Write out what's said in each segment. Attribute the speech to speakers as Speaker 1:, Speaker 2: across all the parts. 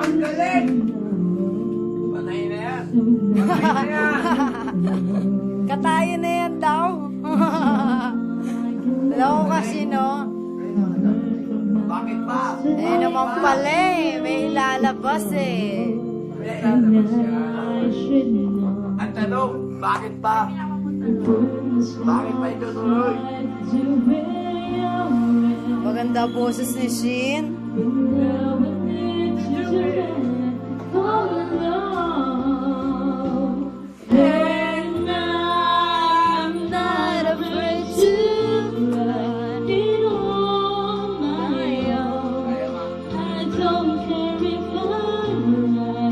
Speaker 1: Ang galing! Patay na yan! Patay na yan!
Speaker 2: Katayo na yan daw. Loko kasi, no?
Speaker 1: Bakit pa?
Speaker 2: Eh naman pala eh. May lalabas eh.
Speaker 1: May lalabas yan. Ang tanong, bakit pa? Bakit pa itutuloy?
Speaker 2: Maganda boses ni Shin.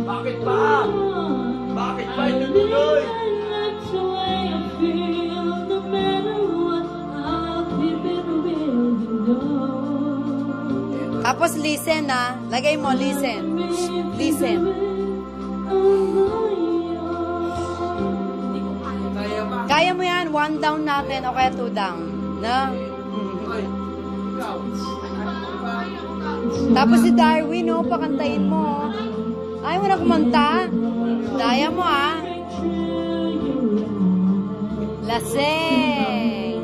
Speaker 1: Bakit pa? Bakit pa itutuloy?
Speaker 2: Tapos listen ah. Lagay mo, listen. Listen. Kaya mo yan. 1 down natin o kaya 2 down. No? Tapos si Darwin, oh, pakantayin mo. Ayaw mo na kumanta. Daya mo ah. Laseng.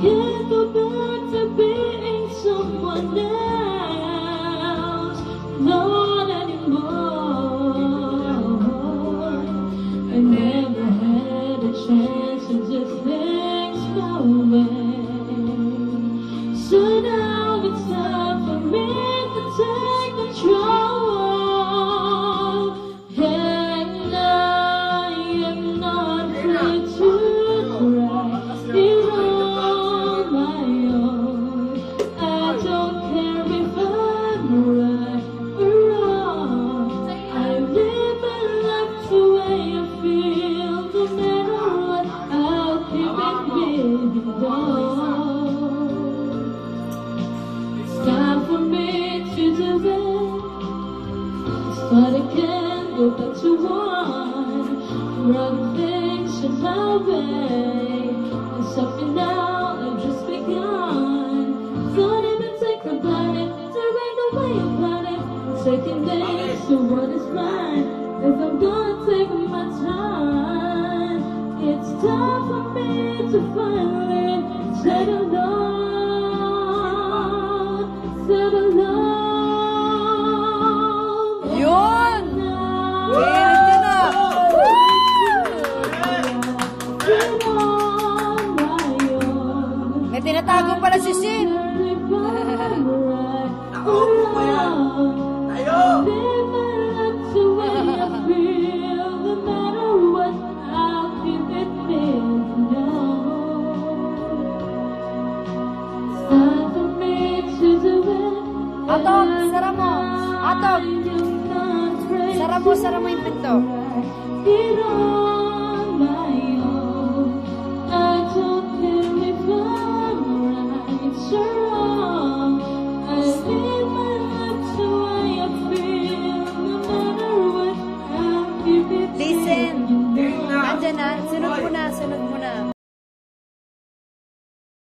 Speaker 3: Can't go back to being someone else, not anymore. I never had a chance to just things my way. So now it's time for me to take control. And I am not afraid to try. But I can't go back to one. Running things in my way. And something now I've just begun. Don't even take the planet to break the way you plan it. Taking days to what is mine. If I'm gonna take my time, it's time for me to finally settle down. Settle down.
Speaker 2: Yun! Hirit ka na! May tinatago pala si Shin.
Speaker 1: Nakaupo mo yan! Tayo!
Speaker 2: Atog, sara mo! Atog! Sara mo yung pinto.